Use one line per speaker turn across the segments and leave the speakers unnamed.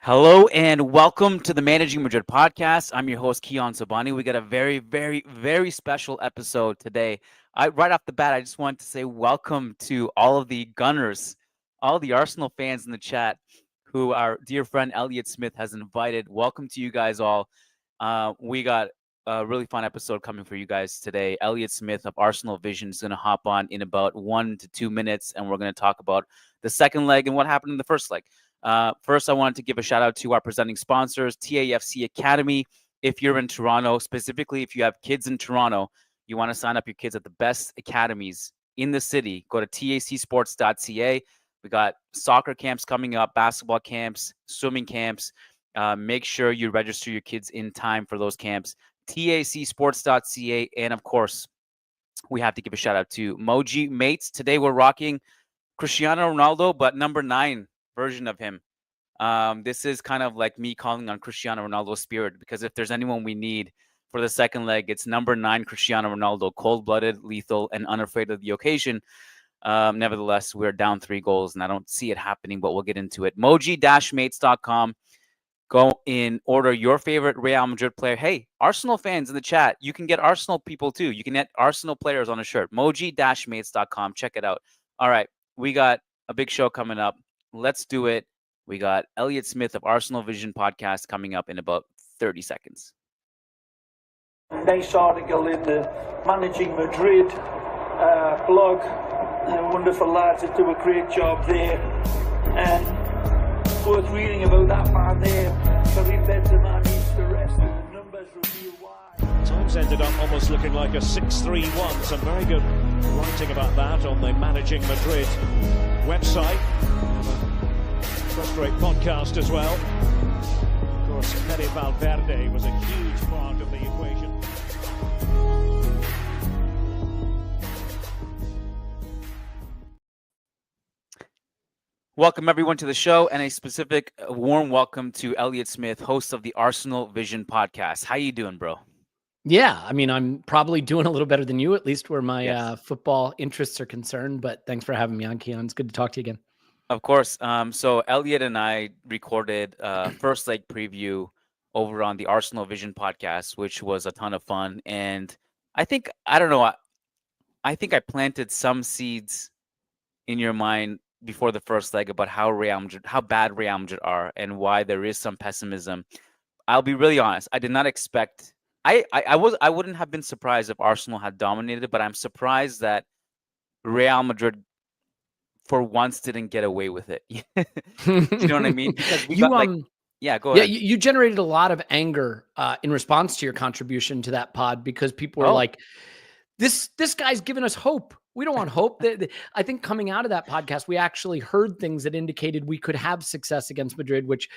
Hello and welcome to the Managing Madrid podcast. I'm your host, Keon Sabani. We got a very, very, very special episode today. Right off the bat, I just want to say welcome to all of the Gunners, all the Arsenal fans in the chat who our dear friend Elliot Smith has invited. Welcome to you guys all. We got a really fun episode coming for you guys today. Elliot Smith of Arsenal Vision is going to hop on in about 1 to 2 minutes, and we're going to talk about the second leg and what happened in the first leg. First, I wanted to give a shout out to our presenting sponsors, TAFC Academy. If you're in Toronto, specifically if you have kids in Toronto, you want to sign up your kids at the best academies in the city, go to tacsports.ca. We got soccer camps coming up, basketball camps, swimming camps. Make sure you register your kids in time for those camps. tacsports.ca. And of course, we have to give a shout out to Moji Mates. Today we're rocking Cristiano Ronaldo, but number 9 version of him. This is kind of like me calling on Cristiano Ronaldo's spirit, because if there's anyone we need for the second leg, it's number 9 Cristiano Ronaldo, cold-blooded, lethal, and unafraid of the occasion. Nevertheless, we're down 3 goals, and I don't see it happening, but we'll get into it. Moji-mates.com. Go in, order your favorite Real Madrid player. Hey, Arsenal fans in the chat, you can get Arsenal people too. You can get Arsenal players on a shirt. Moji-mates.com. Check it out. All right, we got a big show coming up. Let's do it. We got Elliot Smith of Arsenal Vision podcast coming up in about 30 seconds.
Nice article in the Managing Madrid blog. Wonderful lads that do a great job there. And worth reading about that man there. Karim Benzema needs to rest, and the numbers reveal why.
Times ended up almost looking like a 6-3-1. Some very good writing about that on the Managing Madrid website. First rate podcast as well. Of course, Fede Valverde was a huge part of the equation.
Welcome everyone to the show, and a specific warm welcome to Elliot Smith, host of the Arsenal Vision podcast. How you doing, bro?
Yeah, I mean, I'm probably doing a little better than you, at least where my football interests are concerned. But thanks for having me on, Keon. It's good to talk to you again.
Of course. So Elliot and I recorded first leg preview over on the Arsenal Vision podcast, which was a ton of fun. And I think I planted some seeds in your mind before the first leg about how bad Real Madrid are, and why there is some pessimism. I'll be really honest. I did not expect. I wouldn't have been surprised if Arsenal had dominated, but I'm surprised that Real Madrid for once didn't get away with it. You know what I mean? Because we got go ahead.
Yeah, you generated a lot of anger in response to your contribution to that pod, because people were like, this guy's giving us hope. We don't want hope. I think coming out of that podcast, we actually heard things that indicated we could have success against Madrid, which,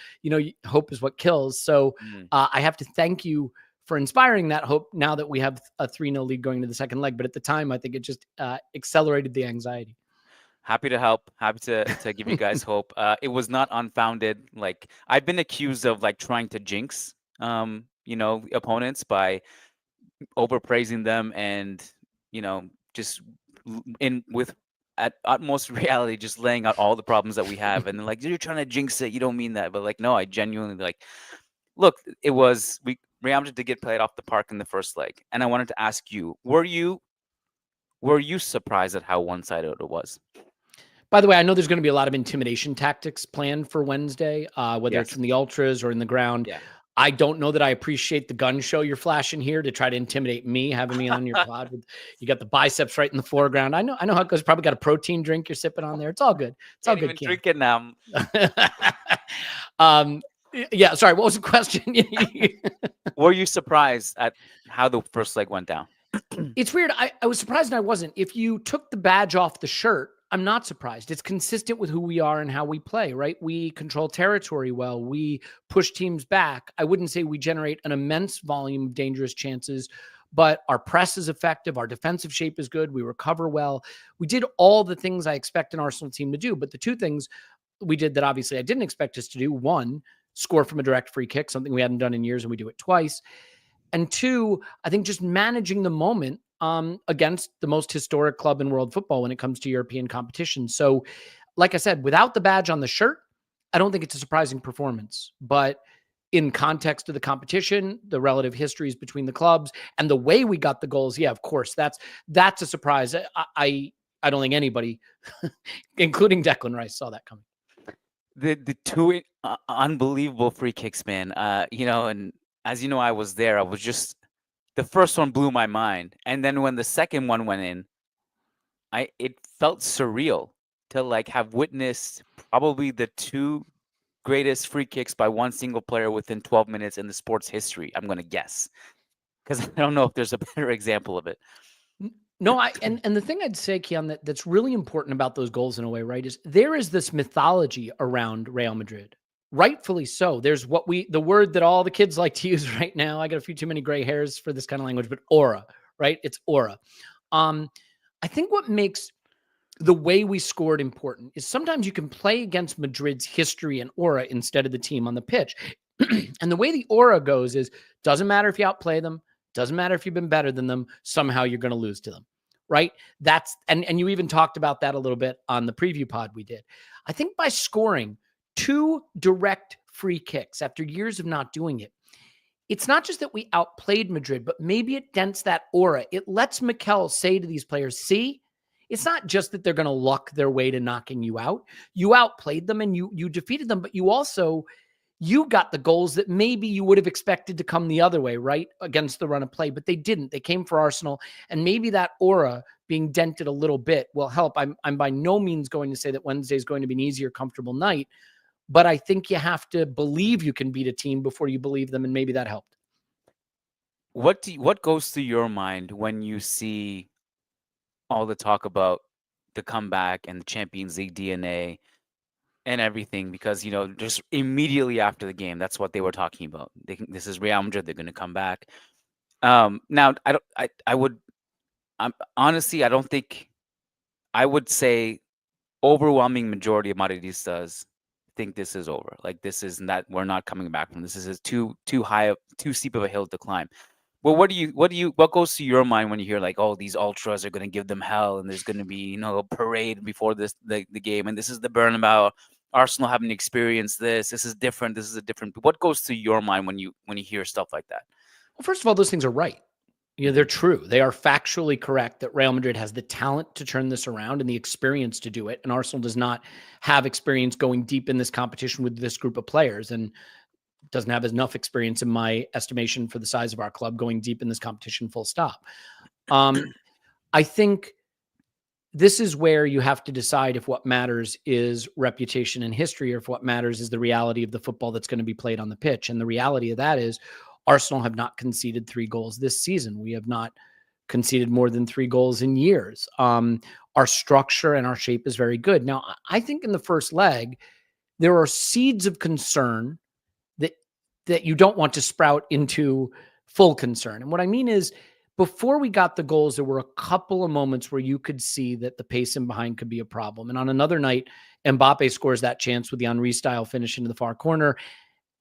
hope is what kills. So I have to thank you for inspiring that hope now that we have a 3-0 lead going to the second leg. But at the time, I think it just accelerated the anxiety.
Happy to help. Happy to give you guys hope. It was not unfounded. Like, I've been accused of trying to jinx, opponents by overpraising them, and just at utmost reality, just laying out all the problems that we have, and then you're trying to jinx it. You don't mean that, but no, I genuinely look. It was Real Madrid did get played off the park in the first leg, and I wanted to ask you: Were you surprised at how one-sided it was?
By the way, I know there's going to be a lot of intimidation tactics planned for Wednesday, whether it's from the ultras or in the ground.
Yeah.
I don't know that I appreciate the gun show you're flashing here to try to intimidate me, having me on your pod. You got the biceps right in the foreground. I know how it goes. Probably got a protein drink you're sipping on there. It's all good. It's all good.
Drink it now.
Yeah. Sorry. What was the question?
Were you surprised at how the first leg went down?
It's weird. I was surprised and I wasn't. If you took the badge off the shirt, I'm not surprised. It's consistent with who we are and how we play, right? We control territory well. We push teams back. I wouldn't say we generate an immense volume of dangerous chances, but our press is effective. Our defensive shape is good. We recover well. We did all the things I expect an Arsenal team to do. But the two things we did that obviously I didn't expect us to do: one, score from a direct free kick, something we hadn't done in years, and we do it twice. And two, I think just managing the moment against the most historic club in world football when it comes to European competition. So, like I said, without the badge on the shirt, I don't think it's a surprising performance, but in context of the competition, the relative histories between the clubs, and the way we got the goals, yeah, of course, that's a surprise. I don't think anybody, including Declan Rice, saw that coming.
The two unbelievable free kicks, man. And as you know, I was there. I was just the first one blew my mind, and then when the second one went in, it felt surreal to like have witnessed probably the two greatest free kicks by one single player within 12 minutes in the sport's history. I'm going to guess because I don't know if there's a better example of it.
No, and the thing I'd say, Keon, that's really important about those goals in a way, right, is there is this mythology around Real Madrid. Rightfully so. There's the word that all the kids like to use right now. I got a few too many gray hairs for this kind of language, but aura, right? It's aura. I think what makes the way we scored important is sometimes you can play against Madrid's history and aura instead of the team on the pitch. And the way the aura goes is doesn't matter if you outplay them, doesn't matter if you've been better than them, somehow you're going to lose to them. Right? And you even talked about that a little bit on the preview pod we did. I think by scoring 2 direct free kicks after years of not doing it, it's not just that we outplayed Madrid, but maybe it dents that aura. It lets Mikel say to these players, see, it's not just that they're going to luck their way to knocking you out. You outplayed them and you defeated them, but you got the goals that maybe you would have expected to come the other way, right? Against the run of play, but they didn't. They came for Arsenal, and maybe that aura being dented a little bit will help. I'm by no means going to say that Wednesday is going to be an easier, comfortable night, but I think you have to believe you can beat a team before you believe them, and maybe that helped.
What goes through your mind when you see all the talk about the comeback and the Champions League DNA and everything? Because just immediately after the game, that's what they were talking about. This is Real Madrid. They're going to come back. Now honestly, I don't think I would say overwhelming majority of Madridistas think this is over. Like this is that we're not coming back from this. This is too steep of a hill to climb. Well, what goes through your mind when you hear like, oh, these ultras are going to give them hell, and there's going to be a parade before the game, and this is the Bernabeu. Arsenal haven't experienced this. This is different. This is a different. What goes through your mind when you hear stuff like that?
Well, first of all, those things are right. They're true. They are factually correct that Real Madrid has the talent to turn this around and the experience to do it. And Arsenal does not have experience going deep in this competition with this group of players and doesn't have enough experience, in my estimation, for the size of our club going deep in this competition, full stop. I think this is where you have to decide if what matters is reputation and history, or if what matters is the reality of the football that's going to be played on the pitch. And the reality of that is Arsenal have not conceded 3 goals this season. We have not conceded more than 3 goals in years. Our structure and our shape is very good. Now, I think in the first leg, there are seeds of concern that you don't want to sprout into full concern. And what I mean is, before we got the goals, there were a couple of moments where you could see that the pace in behind could be a problem. And on another night, Mbappe scores that chance with the Henry style finish into the far corner.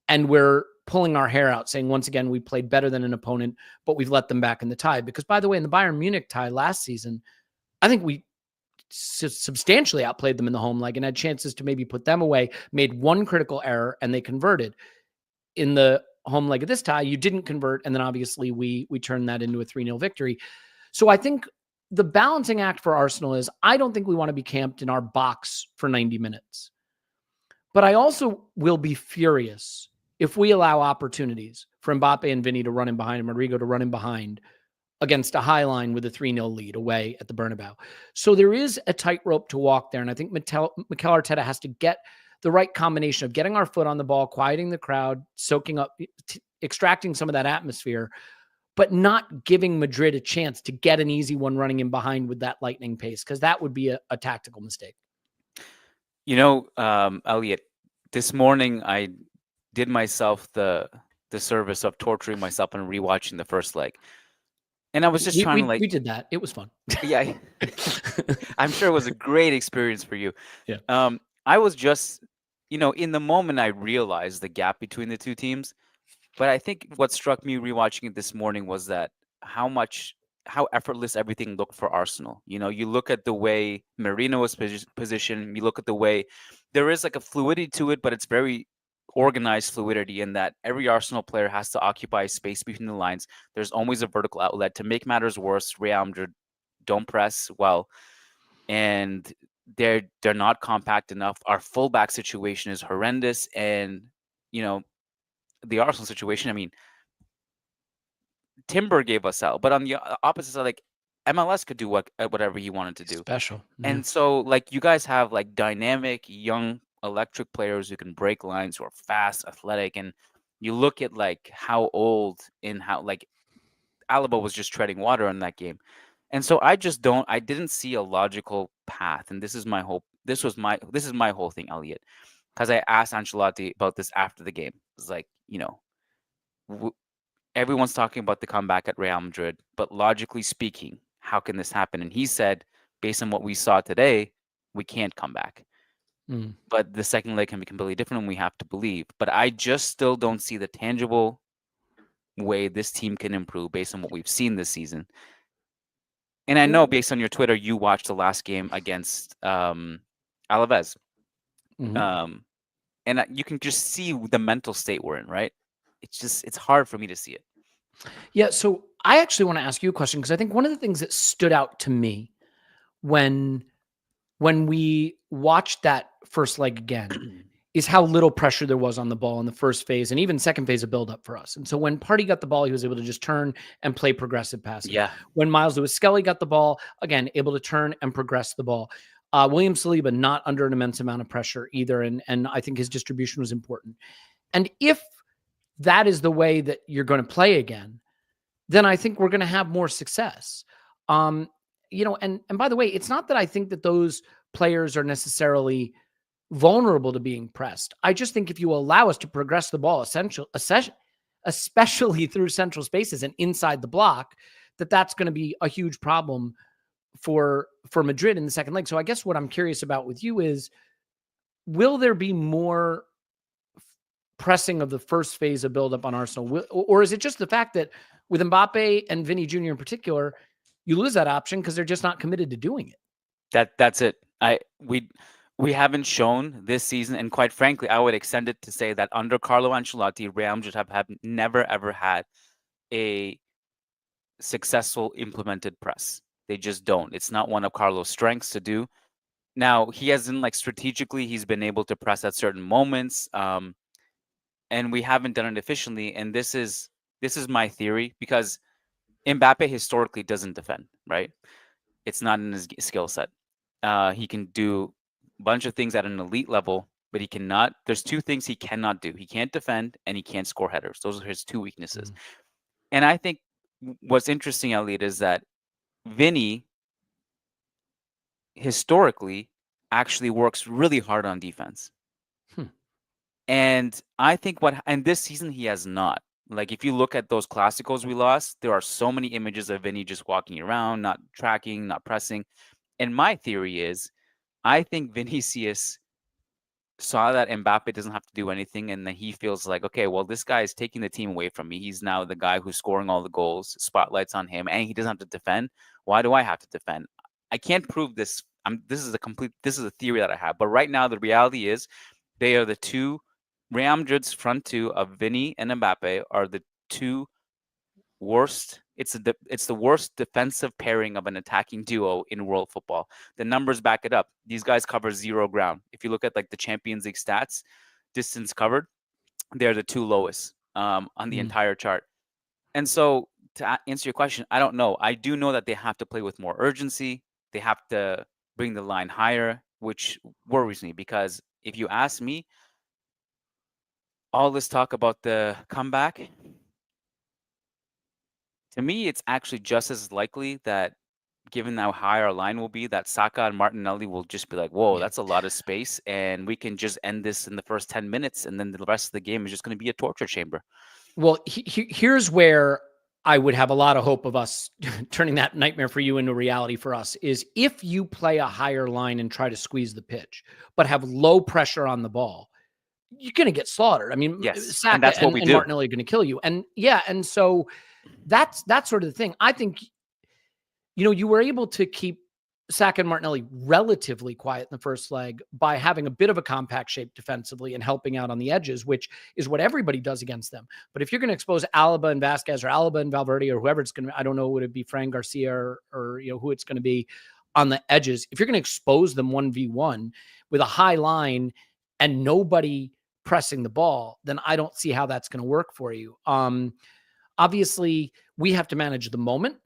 And we're pulling our hair out saying, once again, we played better than an opponent, but we've let them back in the tie. Because by the way, in the Bayern Munich tie last season, I think we substantially outplayed them in the home leg and had chances to maybe put them away, made one critical error, and they converted. In the home leg of this tie, you didn't convert, and then obviously we turned that into a 3-0 victory. So I think the balancing act for Arsenal is, I don't think we want to be camped in our box for 90 minutes. But I also will be furious if we allow opportunities for Mbappe and Vinny to run in behind, and Rodrigo to run in behind against a high line with a 3-0 lead away at the Bernabeu. So there is a tightrope to walk there, and I think Mikel Arteta has to get the right combination of getting our foot on the ball, quieting the crowd, soaking up, extracting some of that atmosphere, but not giving Madrid a chance to get an easy one running in behind with that lightning pace, because that would be a tactical mistake.
Elliot, this morning I did myself the service of torturing myself and rewatching the first leg. And I was just
we did that. It was fun.
Yeah. I'm sure it was a great experience for you.
Yeah.
I was just, in the moment I realized the gap between the two teams. But I think what struck me rewatching it this morning was that how effortless everything looked for Arsenal. You look at the way Marino was positioned, you look at the way there is like a fluidity to it, but it's very organized fluidity in that every Arsenal player has to occupy space between the lines. There's always a vertical outlet. To make matters worse, Real Madrid don't press well, and they're not compact enough. Our fullback situation is horrendous, and you know the Arsenal situation. I mean, Timber gave us out, but on the opposite side, like MLS could do whatever he wanted to do.
Special. Yeah.
And so, like, you guys have like dynamic, young, electric players who can break lines, who are fast, athletic, and you look at like how old and how like Alaba was just treading water in that game. And so I didn't see a logical path. And this is my whole thing, Elliot, because I asked Ancelotti about this after the game. It's like, everyone's talking about the comeback at Real Madrid, but logically speaking, how can this happen? And he said, based on what we saw today, we can't come back. But the second leg can be completely different, and we have to believe. But I just still don't see the tangible way this team can improve based on what we've seen this season. And I know based on your Twitter, you watched the last game against Alaves. And you can just see the mental state we're in, right? It's hard for me to see it.
Yeah. So I actually want to ask you a question, because I think one of the things that stood out to me when we watched that first leg again is how little pressure there was on the ball in the first phase and even second phase of buildup for us. And so when Partey got the ball, he was able to just turn and play progressive passing.
Yeah.
When Miles Lewis-Skelly got the ball, again, able to turn and progress the ball. William Saliba, not under an immense amount of pressure either. And I think his distribution was important. And if that is the way that you're going to play again, then I think we're going to have more success. And by the way, it's not that I think that those players are necessarily vulnerable to being pressed. I just think if you allow us to progress the ball, especially through central spaces and inside the block, that's going to be a huge problem for Madrid in the second leg. So I guess what I'm curious about with you is, will there be more pressing of the first phase of buildup on Arsenal? Or is it just the fact that with Mbappe and Vinny Jr. in particular, you lose that option because they're just not committed to doing it?
That's it. We haven't shown this season, and quite frankly, I would extend it to say that under Carlo Ancelotti, Real Madrid have never ever had a successful implemented press. They just don't. It's not one of Carlo's strengths to do. Now, he hasn't, like, strategically, he's been able to press at certain moments, and we haven't done it efficiently. And this is my theory, because Mbappe historically doesn't defend, right? It's not in his skill set. He can do a bunch of things at an elite level, but he cannot. There's two things he cannot do. He can't defend, and he can't score headers. Those are his two weaknesses. And I think what's interesting, Elliot, is that Vinny historically actually works really hard on defense. And I think and this season he has not. Like, if you look at those Clásicos we lost, there are so many images of Vinny just walking around, not tracking, not pressing. And my theory is, I think Vinicius saw that Mbappe doesn't have to do anything, and then he feels like, okay, well, this guy is taking the team away from me. He's now the guy who's scoring all the goals, spotlights on him, and he doesn't have to defend. Why do I have to defend? I can't prove this. This is a theory that I have. But right now, the reality is, they are the two. Real Madrid's front two of Vinny and Mbappe are the two worst. It's the worst defensive pairing of an attacking duo in world football. The numbers back it up. These guys cover zero ground. If you look at like the Champions League stats, distance covered, they're the two lowest on the entire chart. And so, to answer your question, I don't know. I do know that they have to play with more urgency. They have to bring the line higher, which worries me, because if you ask me, all this talk about the comeback, to me, it's actually just as likely that, given how high our line will be, that Saka and Martinelli will just be like, whoa, that's a lot of space, and we can just end this in the first 10 minutes, and then the rest of the game is just going to be a torture chamber.
Well, here's where I would have a lot of hope of us turning that nightmare for you into reality for us, is if you play a higher line and try to squeeze the pitch, but have low pressure on the ball, you're going to get slaughtered. I mean,
yes,
Saka
and that's what we do.
Martinelli are going to kill you. And and so that's sort of the thing. I think, you were able to keep Saka and Martinelli relatively quiet in the first leg by having a bit of a compact shape defensively and helping out on the edges, which is what everybody does against them. But if you're going to expose Alaba and Vasquez or Alaba and Valverde or whoever it's going to, I don't know, would it be Fran Garcia or who it's going to be on the edges? If you're going to expose them 1v1 with a high line and nobody pressing the ball, then I don't see how that's going to work for you. Obviously, we have to manage the moment,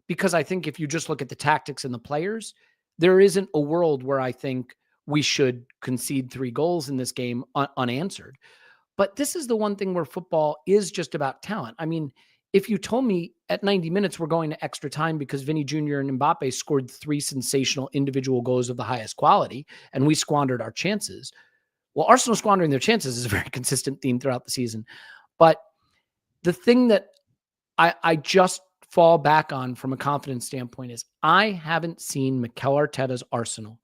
because I think if you just look at the tactics and the players, there isn't a world where I think we should concede 3 goals in this game unanswered. But this is the one thing where football is just about talent. I mean, if you told me at 90 minutes we're going to extra time because Vinny Jr. and Mbappe scored 3 sensational individual goals of the highest quality and we squandered our chances. Well, Arsenal squandering their chances is a very consistent theme throughout the season. But the thing that I just fall back on from a confidence standpoint is I haven't seen Mikel Arteta's Arsenal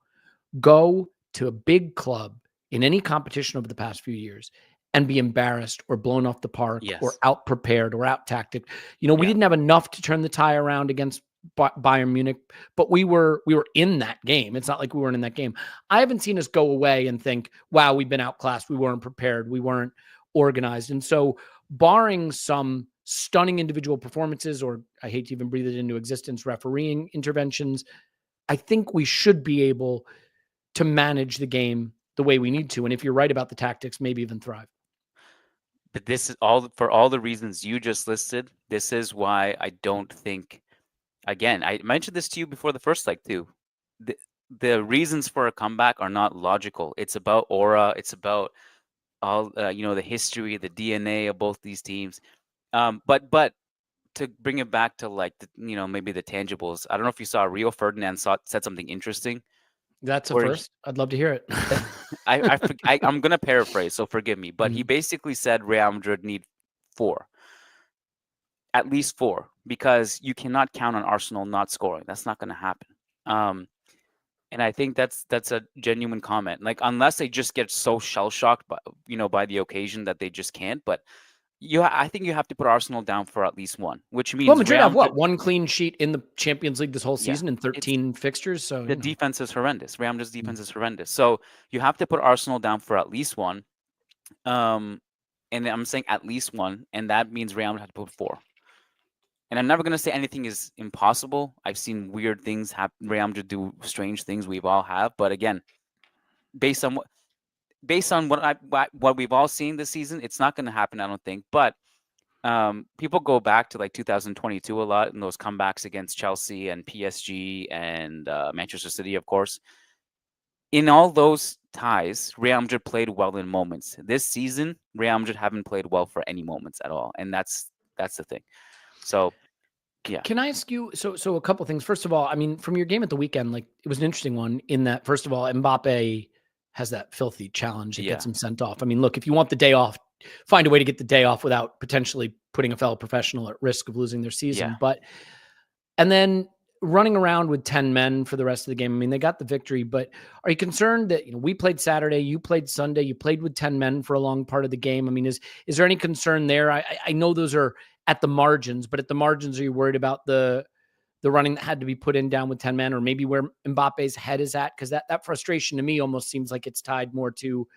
go to a big club in any competition over the past few years and be embarrassed or blown off the park or out prepared or out tactic. We didn't have enough to turn the tie around against Bayern Munich, but we were in that game. It's not like we weren't in that game. I haven't seen us go away and think, wow, we've been outclassed. We weren't prepared. We weren't organized. And so barring some stunning individual performances, or I hate to even breathe it into existence, refereeing interventions, I think we should be able to manage the game the way we need to. And if you're right about the tactics, maybe even thrive.
But this is all for all the reasons you just listed. This is why I don't think, again, I mentioned this to you before the first leg too. The reasons for a comeback are not logical. It's about aura. It's about all the history, the DNA of both these teams. But to bring it back to like maybe the tangibles. I don't know if you saw Rio Ferdinand said something interesting.
That's a first. I'd love to hear it.
I'm gonna paraphrase, so forgive me. But he basically said Real Madrid need 4, at least 4, because you cannot count on Arsenal not scoring. That's not gonna happen. And I think that's a genuine comment. Like unless they just get so shell shocked by the occasion that they just can't. But I think you have to put Arsenal down for at least 1, which means
Madrid have what, 1 clean sheet in the Champions League this whole season and 13 fixtures. So
the defense is horrendous. Real Madrid's defense is horrendous. So you have to put Arsenal down for at least 1. And I'm saying at least 1, and that means Real Madrid have to put 4. And I'm never going to say anything is impossible. I've seen weird things happen. Real Madrid do strange things. We've all have. But again, based on what we've all seen this season, it's not going to happen, I don't think. But people go back to like 2022 a lot in those comebacks against Chelsea and PSG and Manchester City, of course. In all those ties, Real Madrid played well in moments. This season, Real Madrid haven't played well for any moments at all, and that's the thing. So, yeah.
Can I ask you, so a couple things. First of all, I mean, from your game at the weekend, like it was an interesting one in that, first of all, Mbappe has that filthy challenge that gets him sent off. I mean, look, if you want the day off, find a way to get the day off without potentially putting a fellow professional at risk of losing their season.
Yeah.
And then running around with 10 men for the rest of the game. I mean, they got the victory, but are you concerned that, we played Saturday, you played Sunday, you played with 10 men for a long part of the game? I mean, is there any concern there? I know those are at the margins, but at the margins, are you worried about the running that had to be put in down with 10 men, or maybe where Mbappe's head is at? Because that frustration to me almost seems like it's tied more to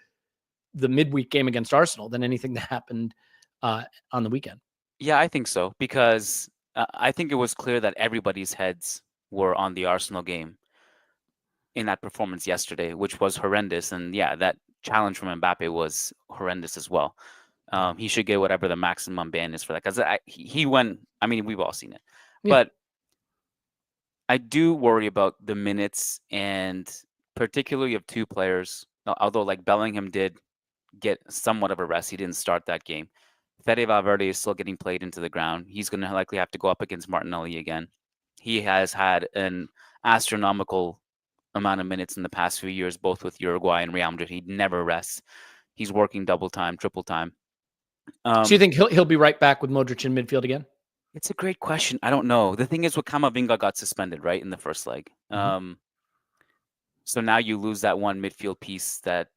the midweek game against Arsenal than anything that happened on the weekend.
Yeah, I think so, because I think it was clear that everybody's heads were on the Arsenal game in that performance yesterday, which was horrendous. And yeah, that challenge from Mbappe was horrendous as well. He should get whatever the maximum ban is for that, because he went. I mean, we've all seen it, but I do worry about the minutes, and particularly of 2 players. Although like Bellingham did get somewhat of a rest, he didn't start that game. Fede Valverde is still getting played into the ground. He's going to likely have to go up against Martinelli again. He has had an astronomical amount of minutes in the past few years, both with Uruguay and Real Madrid. He never rests. He's working double time, triple time.
So you think he'll be right back with Modric in midfield again?
It's a great question. I don't know. The thing is, with Camavinga got suspended, right, in the first leg. So now you lose that one midfield piece that,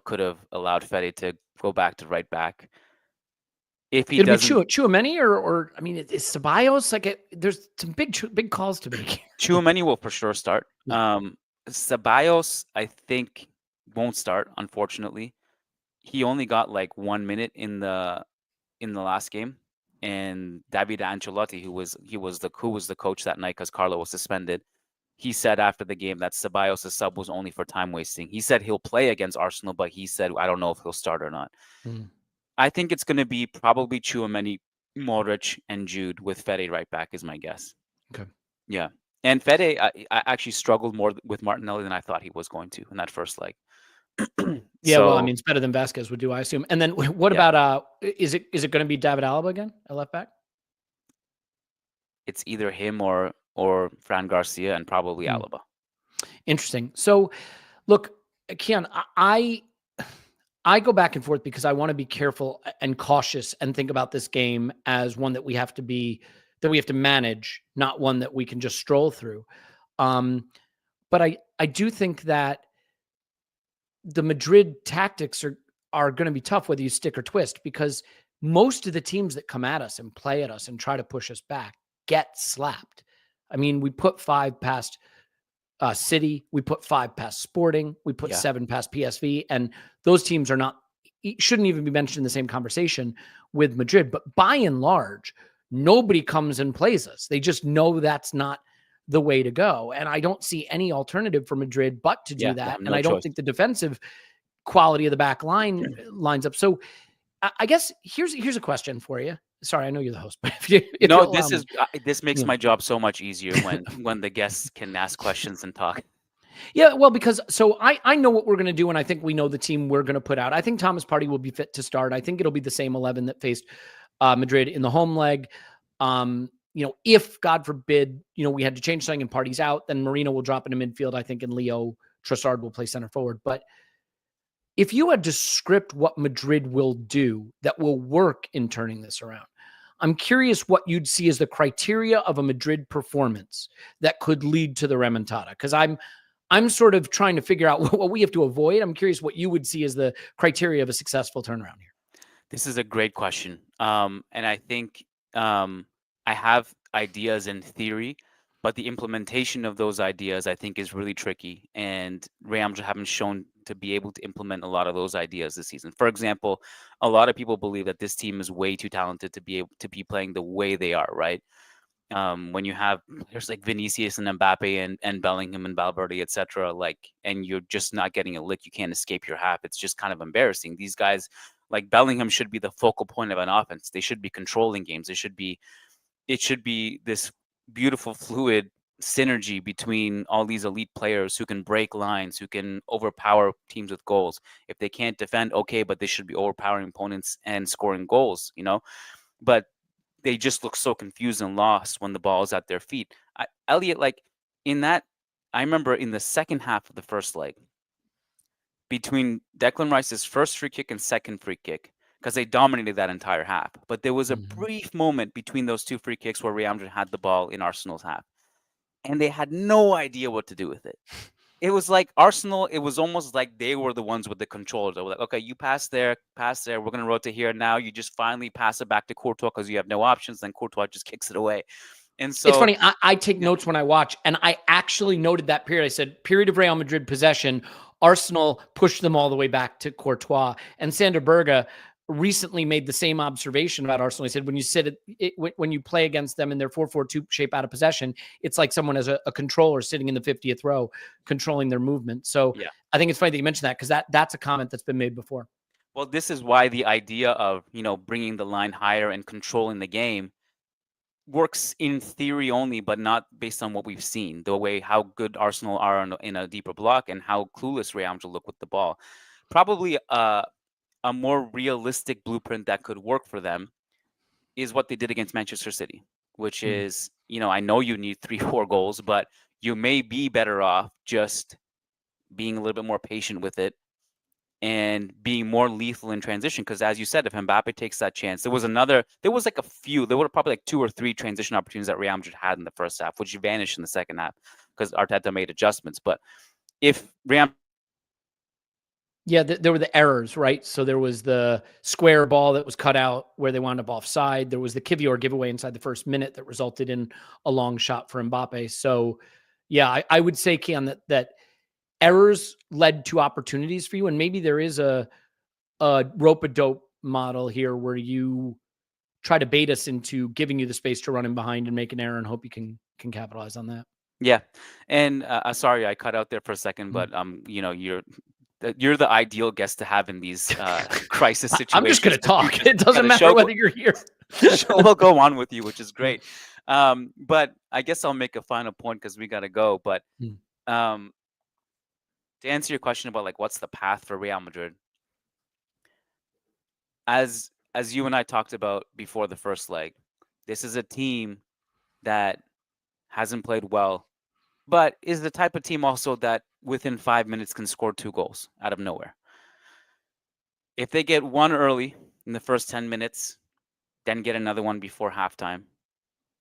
could have allowed Fede to go back to right back. If he
It'll be
doesn't,
Chouameni or I mean, is Ceballos like there's some big calls to make.
Chouameni will for sure start.
Yeah.
Ceballos, I think, won't start. Unfortunately, he only got like 1 minute in the last game, and David Ancelotti, who was the coach that night because Carlo was suspended, he said after the game that Ceballos' sub was only for time wasting. He said he'll play against Arsenal, but he said I don't know if he'll start or not.
Mm.
I think it's going to be probably Chouameni, Modric, and Jude with Fede right back is my guess.
Okay.
Yeah. And Fede, I actually struggled more with Martinelli than I thought he was going to in that first leg.
Yeah, well, I
So,
mean, it's better than Vasquez would do, I assume. And then what
yeah,
about is it going to be David Alaba again at left back?
it's either him or Fran Garcia and probably
Hmm.
Alaba.
Interesting. So, look, Kian, I go back and forth because I want to be careful and cautious and think about this game as one that we have to manage, not one that we can just stroll through. But I do think that the Madrid tactics are going to be tough, whether you stick or twist, because most of the teams that come at us and play at us and try to push us back get slapped. I mean, we put 5 past City, we put 5 past Sporting, we put 7 past PSV, and those teams shouldn't even be mentioned in the same conversation with Madrid. But by and large, nobody comes and plays us. They just know that's not the way to go. And I don't see any alternative for Madrid but to do that. And I don't think the defensive quality of the back line lines up. So I guess here's a question for you. Sorry, I know you're the host, but
No, this makes my job so much easier when the guests can ask questions and talk.
Yeah, well, because I know what we're going to do, and I think we know the team we're going to put out. I think Thomas Partey will be fit to start. I think it'll be the same 11 that faced Madrid in the home leg. If God forbid, we had to change something and Partey's out, then Marino will drop into midfield, I think, and Leo Trossard will play center forward. But if you had to script what Madrid will do that will work in turning this around, I'm curious what you'd see as the criteria of a Madrid performance that could lead to the remontada. Because I'm sort of trying to figure out what we have to avoid. I'm curious what you would see as the criteria of a successful turnaround here.
This is a great question. And I think I have ideas in theory, but the implementation of those ideas, I think, is really tricky. And Rams haven't shown to be able to implement a lot of those ideas this season. For example, a lot of people believe that this team is way too talented to be able to be playing the way they are, right? When you have there's like Vinicius and Mbappe and Bellingham and Valverde, etc., and you're just not getting a lick, you can't escape your half. It's just kind of embarrassing. These guys, like Bellingham, should be the focal point of an offense. They should be controlling games. It should be this beautiful fluid synergy between all these elite players who can break lines, who can overpower teams with goals. If they can't defend, okay, but they should be overpowering opponents and scoring goals, But they just look so confused and lost when the ball is at their feet. Elliot, I remember in the second half of the first leg, between Declan Rice's first free kick and second free kick, because they dominated that entire half. But there was a brief moment between those 2 free kicks where Real Madrid had the ball in Arsenal's half, and they had no idea what to do with it. It was like Arsenal, it was almost like they were the ones with the controls. They were like, okay, you pass there, we're going to rotate here. Now you just finally pass it back to Courtois because you have no options. Then Courtois just kicks it away. And so
it's funny. I take notes when I watch, and I actually noted that period. I said, period of Real Madrid possession, Arsenal pushed them all the way back to Courtois. And Sander Berge recently made the same observation about Arsenal. He said, when you play against them in their 4-4-2 shape out of possession, it's like someone as a controller sitting in the 50th row, controlling their movement. So yeah. I think it's funny that you mentioned that because that's a comment that's been made before.
Well, this is why the idea of, bringing the line higher and controlling the game works in theory only, but not based on what we've seen, the way how good Arsenal are in a deeper block and how clueless Real Madrid look with the ball. Probably a more realistic blueprint that could work for them is what they did against Manchester City, which is, I know you need 3-4 goals, but you may be better off just being a little bit more patient with it and being more lethal in transition. Because as you said, if Mbappe takes that chance, there were probably like 2 or 3 transition opportunities that Real Madrid had in the first half, which vanished in the second half because Arteta made adjustments. But if Real
Yeah, there were the errors, right? So there was the square ball that was cut out where they wound up offside. There was the Kivior giveaway inside the first minute that resulted in a long shot for Mbappe. So, yeah, I would say, Keon, that errors led to opportunities for you, and maybe there is a rope-a-dope model here where you try to bait us into giving you the space to run in behind and make an error and hope you can capitalize on that.
Yeah, and sorry I cut out there for a second, but you're the ideal guest to have in these crisis situations.
I'm just going to talk. It doesn't matter whether you're here.
The show will go on with you, which is great. But I guess I'll make a final point because we got to go. But to answer your question about like what's the path for Real Madrid, as you and I talked about before the first leg, this is a team that hasn't played well, but is the type of team also that within 5 minutes can score 2 goals out of nowhere. If they get one early in the first 10 minutes, then get another one before halftime,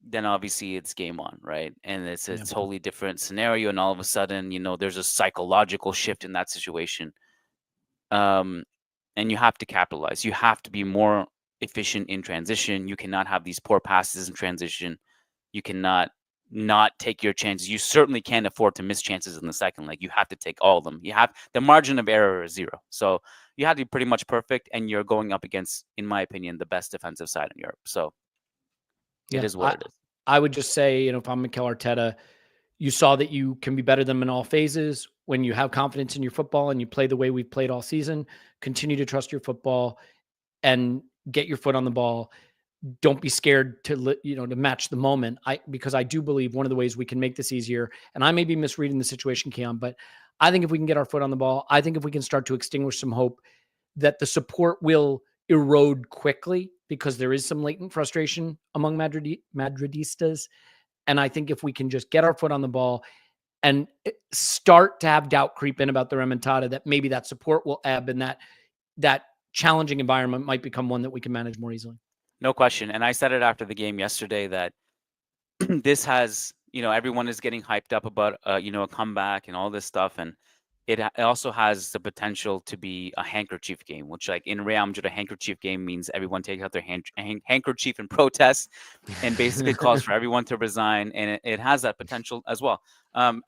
then obviously it's game on, right? And it's a totally different scenario. And all of a sudden, there's a psychological shift in that situation. And you have to capitalize. You have to be more efficient in transition. You cannot have these poor passes in transition. You cannot not take your chances. You certainly can't afford to miss chances in the second leg. You have to take all of them. You have the margin of error is 0. So you have to be pretty much perfect, and you're going up against, in my opinion, the best defensive side in Europe. So it is what it is.
I would just say, if I'm Mikel Arteta, you saw that you can be better than them in all phases. When you have confidence in your football and you play the way we've played all season, continue to trust your football and get your foot on the ball. Don't be scared to match the moment. Because I do believe one of the ways we can make this easier, and I may be misreading the situation, Keon, but I think if we can get our foot on the ball, I think if we can start to extinguish some hope that the support will erode quickly because there is some latent frustration among Madridistas. And I think if we can just get our foot on the ball and start to have doubt creep in about the remontada, that maybe that support will ebb and that challenging environment might become one that we can manage more easily.
No question. And I said it after the game yesterday that this has, everyone is getting hyped up about, a comeback and all this stuff. And it also has the potential to be a handkerchief game, which like in Real Madrid, a handkerchief game means everyone takes out their handkerchief and protest and basically calls for everyone to resign. And it has that potential as well.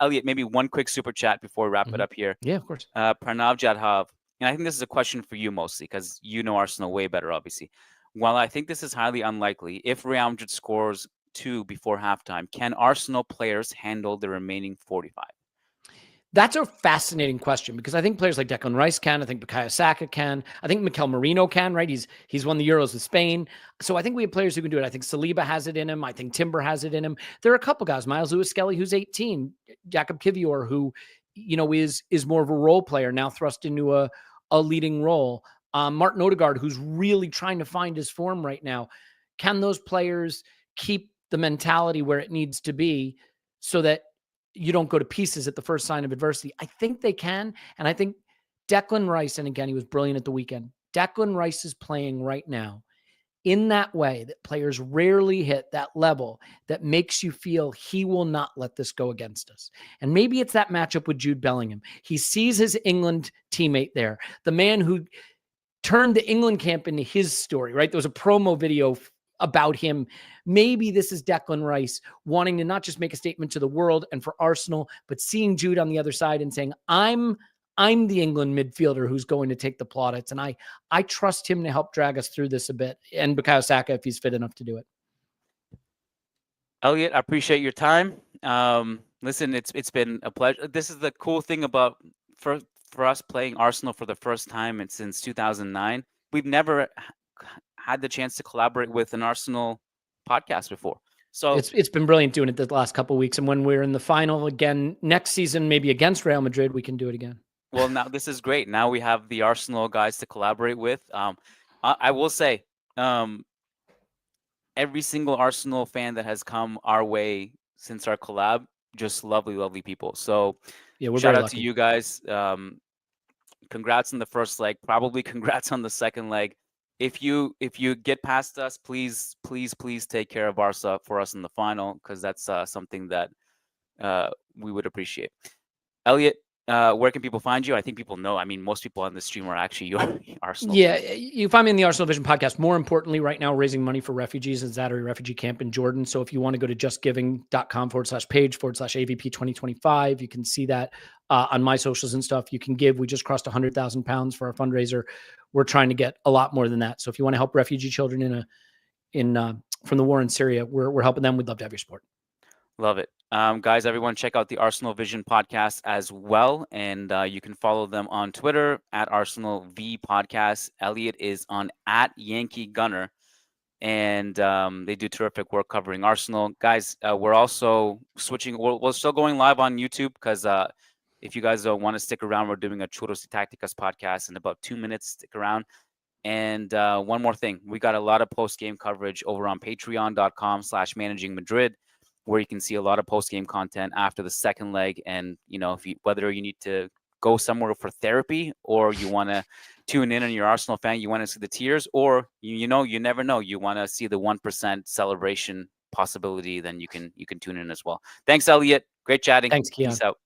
Elliot, maybe one quick super chat before we wrap it up here.
Yeah, of course.
Pranav Jadhav. And I think this is a question for you mostly because you know Arsenal way better, obviously. While I think this is highly unlikely, if Real Madrid scores 2 before halftime, can Arsenal players handle the remaining 45?
That's a fascinating question because I think players like Declan Rice can. I think Bukayo Saka can. I think Mikel Merino can, right? He's won the Euros with Spain. So I think we have players who can do it. I think Saliba has it in him. I think Timber has it in him. There are a couple guys, Miles Lewis-Skelly, who's 18, Jakob Kivior, who, is more of a role player now thrust into a leading role. Martin Odegaard, who's really trying to find his form right now. Can those players keep the mentality where it needs to be so that you don't go to pieces at the first sign of adversity? I think they can. And I think Declan Rice, and again, he was brilliant at the weekend. Declan Rice is playing right now in that way that players rarely hit that level that makes you feel he will not let this go against us. And maybe it's that matchup with Jude Bellingham. He sees his England teammate there, the man who turned the England camp into his story, right? There was a promo video about him. Maybe this is Declan Rice wanting to not just make a statement to the world and for Arsenal, but seeing Jude on the other side and saying, I'm the England midfielder who's going to take the plaudits. And I trust him to help drag us through this a bit. And Bukayo Saka, if he's fit enough to do it.
Elliot, I appreciate your time. Listen, it's been a pleasure. This is the cool thing about for us playing Arsenal for the first time since 2009. We've never had the chance to collaborate with an Arsenal podcast before. So
it's been brilliant doing it the last couple of weeks. And when we're in the final again next season, maybe against Real Madrid, we can do it again.
Well, now this is great. Now we have the Arsenal guys to collaborate with. I will say, every single Arsenal fan that has come our way since our collab, just lovely, lovely people. So
yeah, we're
shout out
lucky.
to you guys. Congrats on the first leg. Probably congrats on the second leg. If you get past us, please take care of Barca for us in the final, because that's something that we would appreciate. Elliot, where can people find you? I think people know. I mean, most people on the stream are actually Arsenal
Yeah,
fans.
you find me in the Arsenal Vision podcast. More importantly, right now, raising money for refugees in Zaatari refugee camp in Jordan. So if you want to go to justgiving.com/page/AVP 2025, you can see that on my socials and stuff. You can give. We just crossed 100,000 pounds for our fundraiser. We're trying to get a lot more than that. So if you want to help refugee children from the war in Syria, we're helping them. We'd love to have your support.
Love it. Guys, everyone, check out the Arsenal Vision podcast as well. And you can follow them on Twitter at Arsenal V Podcast. Elliot is on at Yankee Gunner. And they do terrific work covering Arsenal. Guys, we're also switching. We're still going live on YouTube because if you guys want to stick around, we're doing a Churros y Tácticas podcast in about 2 minutes. Stick around. And one more thing. We got a lot of post-game coverage over on patreon.com/managing Madrid, where you can see a lot of post-game content after the second leg. And, whether you need to go somewhere for therapy or you want to tune in and you're an Arsenal fan, you want to see the tears, or, you never know, you want to see the 1% celebration possibility, then you can tune in as well. Thanks, Elliot. Great chatting.
Thanks, Keon.
Peace out.